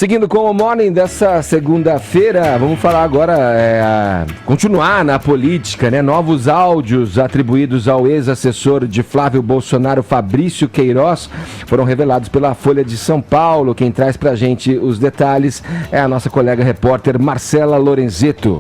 Seguindo com o Morning dessa segunda-feira, vamos falar agora, continuar na política, né? Novos áudios atribuídos ao ex-assessor de Flávio Bolsonaro, Fabrício Queiroz, foram revelados pela Folha de São Paulo. Quem traz pra gente os detalhes é a nossa colega repórter Marcela Lorenzetto.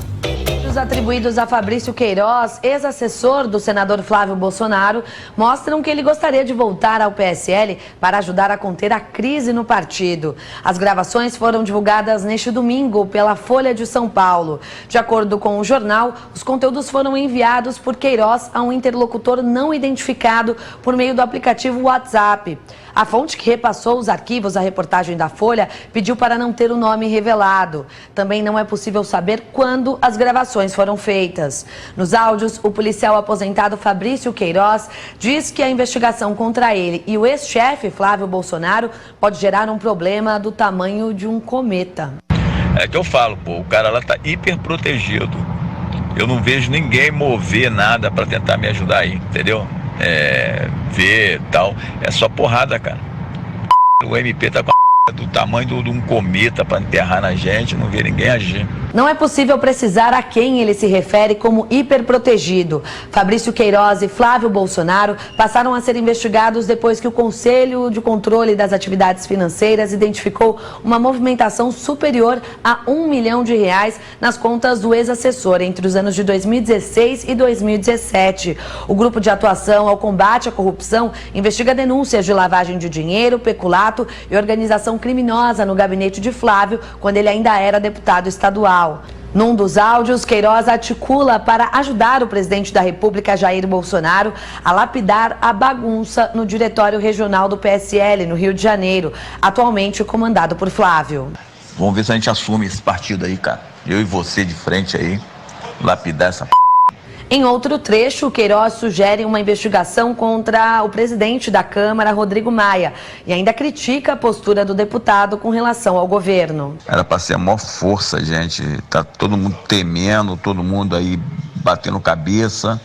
Os atribuídos a Fabrício Queiroz, ex-assessor do senador Flávio Bolsonaro, mostram que ele gostaria de voltar ao PSL para ajudar a conter a crise no partido. As gravações foram divulgadas neste domingo pela Folha de São Paulo. De acordo com o jornal, os conteúdos foram enviados por Queiroz a um interlocutor não identificado por meio do aplicativo WhatsApp. A fonte que repassou os arquivos à reportagem da Folha pediu para não ter o nome revelado. Também não é possível saber quando as gravações foram feitas. Nos áudios, o policial aposentado Fabrício Queiroz diz que a investigação contra ele e o ex-chefe Flávio Bolsonaro pode gerar um problema do tamanho de um cometa. É que eu falo, o cara lá tá hiper protegido. Eu não vejo ninguém mover nada para tentar me ajudar aí, entendeu? Ver e tal, é só porrada, cara. O MP tá com a do tamanho de um cometa para enterrar na gente, não vê ninguém agir. Não é possível precisar a quem ele se refere como hiperprotegido. Fabrício Queiroz e Flávio Bolsonaro passaram a ser investigados depois que o Conselho de Controle das Atividades Financeiras identificou uma movimentação superior a R$1 milhão nas contas do ex-assessor entre os anos de 2016 e 2017. O Grupo de Atuação ao Combate à Corrupção investiga denúncias de lavagem de dinheiro, peculato e organização criminosa no gabinete de Flávio, quando ele ainda era deputado estadual. Num dos áudios, Queiroz articula para ajudar o presidente da República, Jair Bolsonaro, a lapidar a bagunça no Diretório Regional do PSL, no Rio de Janeiro, atualmente comandado por Flávio. Vamos ver se a gente assume esse partido aí, cara. Eu e você de frente aí, lapidar essa Em outro trecho, Queiroz sugere uma investigação contra o presidente da Câmara, Rodrigo Maia, e ainda critica a postura do deputado com relação ao governo. Era para ser a maior força, gente. Tá todo mundo temendo, todo mundo aí batendo cabeça.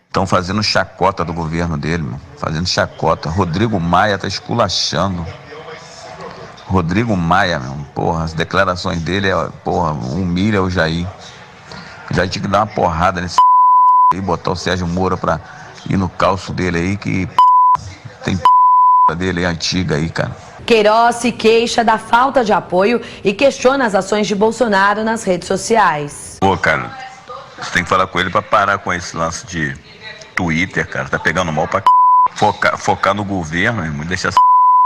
Estão fazendo chacota do governo dele, mano. Fazendo chacota. Rodrigo Maia tá esculachando. Rodrigo Maia, meu, porra, as declarações dele, humilha o Jair. O Jair tinha que dar uma porrada nesse e botar o Sérgio Moro pra ir no calço dele aí, que tem dele antiga aí, cara. Queiroz se queixa da falta de apoio e questiona as ações de Bolsonaro nas redes sociais. Pô, cara, você tem que falar com ele pra parar com esse lance de Twitter, cara. Tá pegando mal pra focar no governo, irmão, deixa essa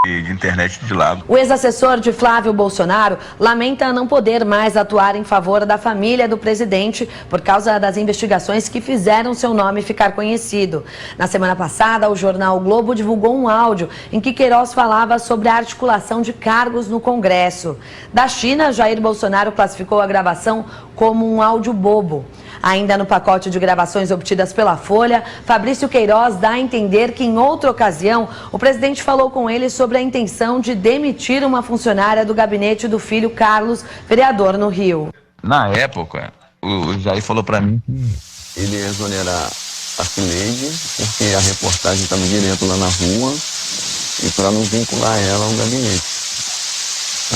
de internet de lado. O ex-assessor de Flávio Bolsonaro lamenta não poder mais atuar em favor da família do presidente por causa das investigações que fizeram seu nome ficar conhecido. Na semana passada, o jornal o Globo divulgou um áudio em que Queiroz falava sobre a articulação de cargos no Congresso. Da China, Jair Bolsonaro classificou a gravação como um áudio bobo. Ainda no pacote de gravações obtidas pela Folha, Fabrício Queiroz dá a entender que em outra ocasião o presidente falou com ele sobre a intenção de demitir uma funcionária do gabinete do filho Carlos, vereador no Rio. Na época, o Jair falou pra mim que ele ia exonerar a Cileide, porque a reportagem estava direto lá na rua e para não vincular ela ao gabinete.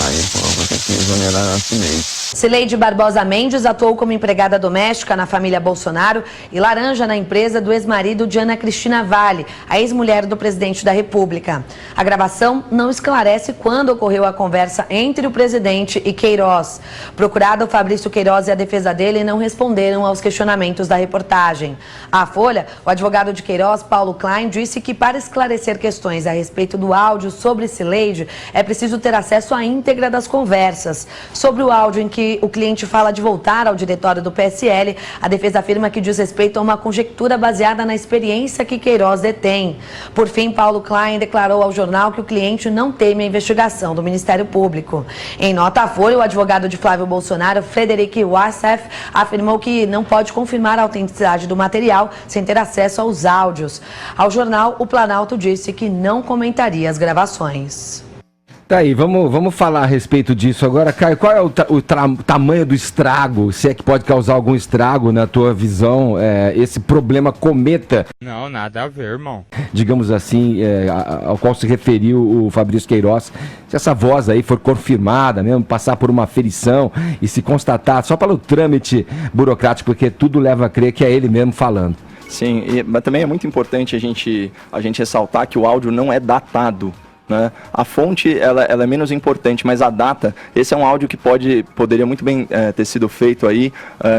Aí ele falou que tem que exonerar a Cileide. Cileide Barbosa Mendes atuou como empregada doméstica na família Bolsonaro e laranja na empresa do ex-marido de Ana Cristina Vale, a ex-mulher do presidente da República. A gravação não esclarece quando ocorreu a conversa entre o presidente e Queiroz. Procurado, Fabrício Queiroz e a defesa dele não responderam aos questionamentos da reportagem. À Folha, o advogado de Queiroz, Paulo Klein, disse que para esclarecer questões a respeito do áudio sobre Cileide, é preciso ter acesso à íntegra das conversas. Sobre o áudio em que o cliente fala de voltar ao diretório do PSL, a defesa afirma que diz respeito a uma conjectura baseada na experiência que Queiroz detém. Por fim, Paulo Klein declarou ao jornal que o cliente não teme a investigação do Ministério Público. Em nota à Folha, o advogado de Flávio Bolsonaro, Frederic Wassef, afirmou que não pode confirmar a autenticidade do material sem ter acesso aos áudios. Ao jornal, o Planalto disse que não comentaria as gravações. Tá aí, vamos falar a respeito disso agora. Caio, qual é o tamanho do estrago, se é que pode causar algum estrago na tua visão, esse problema cometa? Não, nada a ver, irmão. Digamos assim, ao qual se referiu o Fabrício Queiroz, se essa voz aí for confirmada mesmo, passar por uma aferição e se constatar só pelo trâmite burocrático, porque tudo leva a crer que é ele mesmo falando. Sim, mas também é muito importante a gente ressaltar que o áudio não é datado. Né? A fonte ela é menos importante, mas a data, esse é um áudio que poderia muito bem ter sido feito aí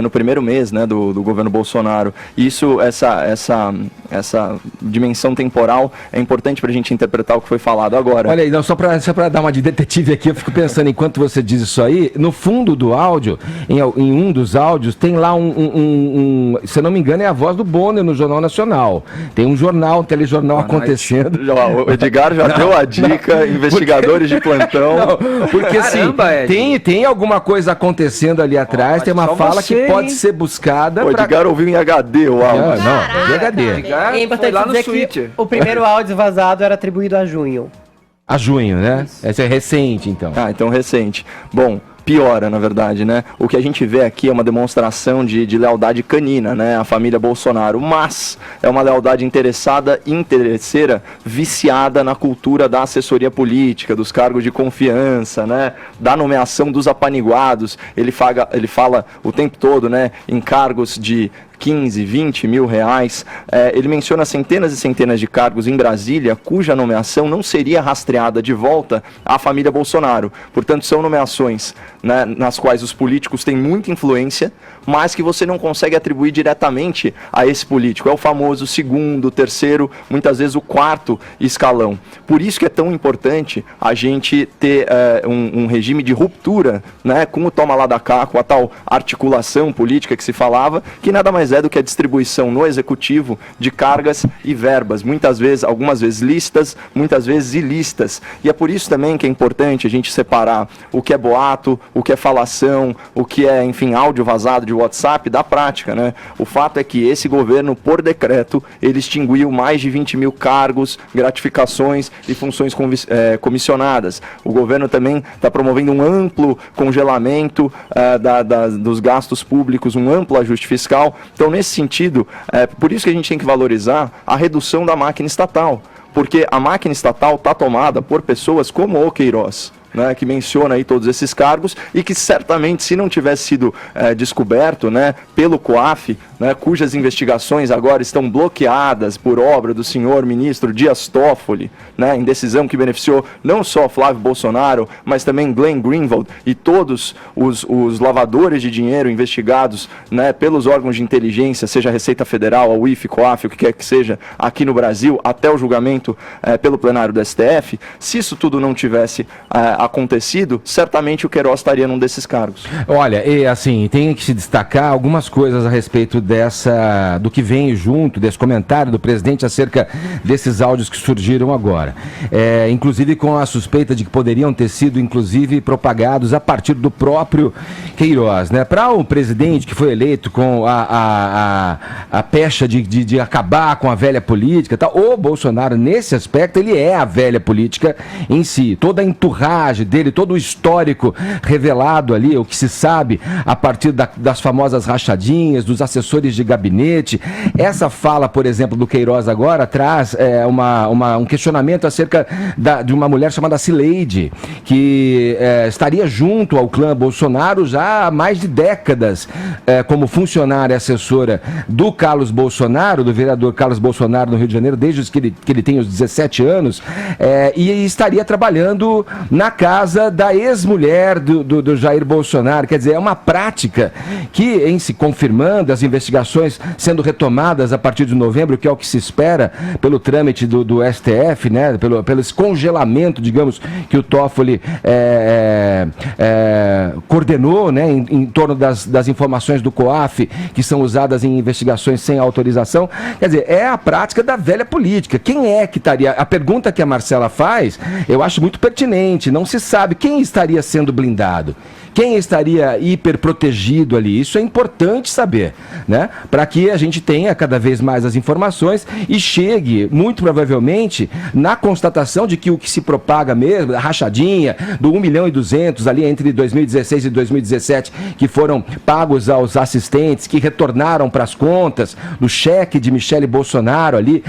no primeiro mês, né, do governo Bolsonaro. Isso, essa dimensão temporal é importante para a gente interpretar o que foi falado agora. Olha aí, não, só para dar uma de detetive aqui, eu fico pensando, enquanto você diz isso aí, no fundo do áudio, em um dos áudios, tem lá se eu não me engano, é a voz do Bonner no Jornal Nacional. Tem um telejornal acontecendo. O Edgar já deu a dica, investigadores de plantão. Não, porque caramba, tem alguma coisa acontecendo ali atrás, tem uma fala que pode ser buscada. O Edgar ouviu em HD o áudio. Não, em HD. É importante lá no Twitter. O primeiro áudio vazado era atribuído a junho. A junho, né? Esse é recente, então. Então recente. Bom, piora, na verdade, né? O que a gente vê aqui é uma demonstração de lealdade canina, né? A família Bolsonaro, mas é uma lealdade interessada e interesseira, viciada na cultura da assessoria política, dos cargos de confiança, né? Da nomeação dos apaniguados. Ele fala o tempo todo, né? Em cargos de 15, 20 mil reais. Ele menciona centenas e centenas de cargos em Brasília, cuja nomeação não seria rastreada de volta à família Bolsonaro. Portanto, são nomeações, né, nas quais os políticos têm muita influência, mas que você não consegue atribuir diretamente a esse político. É o famoso segundo, terceiro, muitas vezes o quarto escalão. Por isso que é tão importante a gente ter um regime de ruptura, né, com o toma lá da cá, com a tal articulação política que se falava, que nada mais é do que a distribuição no executivo de cargas e verbas, muitas vezes, algumas vezes lícitas, muitas vezes ilícitas. E é por isso também que é importante a gente separar o que é boato, o que é falação, o que é, enfim, áudio vazado de WhatsApp da prática, né? O fato é que esse governo, por decreto, ele extinguiu mais de 20 mil cargos, gratificações e funções comissionadas. O governo também está promovendo um amplo congelamento dos gastos públicos, um amplo ajuste fiscal. Então, nesse sentido, por isso que a gente tem que valorizar a redução da máquina estatal, porque a máquina estatal está tomada por pessoas como o Queiroz, né, que menciona aí todos esses cargos e que certamente, se não tivesse sido descoberto, né, pelo COAF, né, cujas investigações agora estão bloqueadas por obra do senhor ministro Dias Toffoli, né, em decisão que beneficiou não só Flávio Bolsonaro, mas também Glenn Greenwald e todos os lavadores de dinheiro investigados, né, pelos órgãos de inteligência, seja a Receita Federal, a UIF, COAF, o que quer que seja, aqui no Brasil, até o julgamento pelo plenário do STF. Se isso tudo não tivesse acontecido, certamente o Queiroz estaria num desses cargos. Olha, e assim, tem que se destacar algumas coisas a respeito do que vem junto, desse comentário do presidente acerca desses áudios que surgiram agora. Inclusive com a suspeita de que poderiam ter sido, inclusive, propagados a partir do próprio Queiroz, né? Para o presidente que foi eleito com a pecha de acabar com a velha política, tá? O Bolsonaro, nesse aspecto, ele é a velha política em si. Toda a enturragem dele, todo o histórico revelado ali, o que se sabe a partir das famosas rachadinhas, dos assessores de gabinete. Essa fala, por exemplo, do Queiroz agora traz um questionamento acerca de uma mulher chamada Cileide, que estaria junto ao clã Bolsonaro já há mais de décadas como funcionária assessora do Carlos Bolsonaro, do vereador Carlos Bolsonaro no Rio de Janeiro, desde que ele tem os 17 anos, e estaria trabalhando na casa da ex-mulher do Jair Bolsonaro. Quer dizer, é uma prática que, em se confirmando, as investigações sendo retomadas a partir de novembro, que é o que se espera pelo trâmite do STF, né, pelo esse congelamento, digamos, que o Toffoli coordenou, né, em torno das informações do COAF, que são usadas em investigações sem autorização. Quer dizer, é a prática da velha política. Quem é que estaria... A pergunta que a Marcela faz, eu acho muito pertinente. Não se sabe quem estaria sendo blindado. Quem estaria hiperprotegido ali? Isso é importante saber, né? Para que a gente tenha cada vez mais as informações e chegue, muito provavelmente, na constatação de que o que se propaga mesmo, a rachadinha do 1.200.000 ali entre 2016 e 2017, que foram pagos aos assistentes, que retornaram para as contas do cheque de Michele Bolsonaro ali,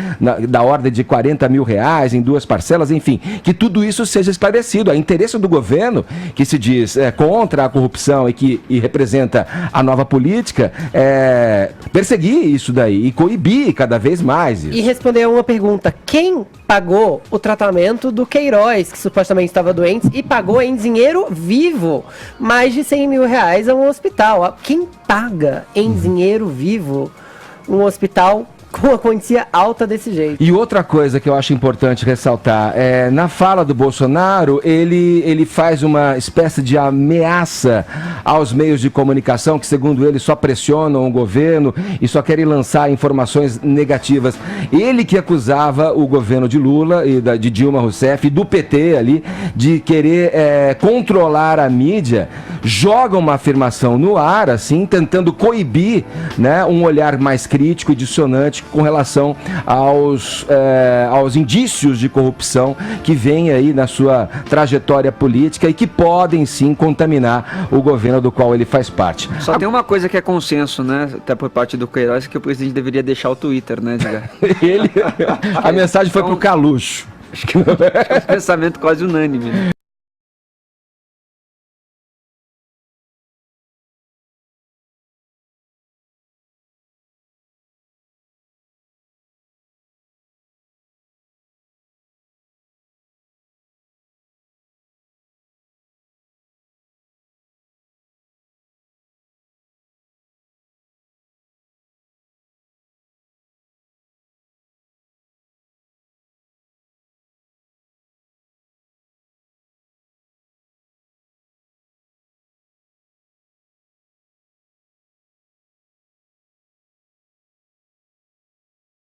da ordem de R$40 mil em 2 parcelas, enfim, que tudo isso seja esclarecido. O interesse do governo, que se diz contra a corrupção e representa a nova política, perseguir isso daí e coibir cada vez mais isso. E responder a uma pergunta: quem pagou o tratamento do Queiroz, que supostamente estava doente, e pagou em dinheiro vivo mais de R$100 mil a um hospital? Quem paga em dinheiro vivo um hospital com a quantia alta desse jeito? E outra coisa que eu acho importante ressaltar, na fala do Bolsonaro, ele faz uma espécie de ameaça aos meios de comunicação, que segundo ele só pressionam o governo e só querem lançar informações negativas. Ele que acusava o governo de Lula e de Dilma Rousseff e do PT ali, de querer controlar a mídia, joga uma afirmação no ar, assim, tentando coibir, né, um olhar mais crítico e dissonante com relação aos indícios de corrupção que vem aí na sua trajetória política e que podem sim contaminar o governo do qual ele faz parte. Só tem uma coisa que é consenso, né, até por parte do Queiroz, que o presidente deveria deixar o Twitter, né, Edgar? A mensagem foi pro Calucho. Acho que é um pensamento quase unânime.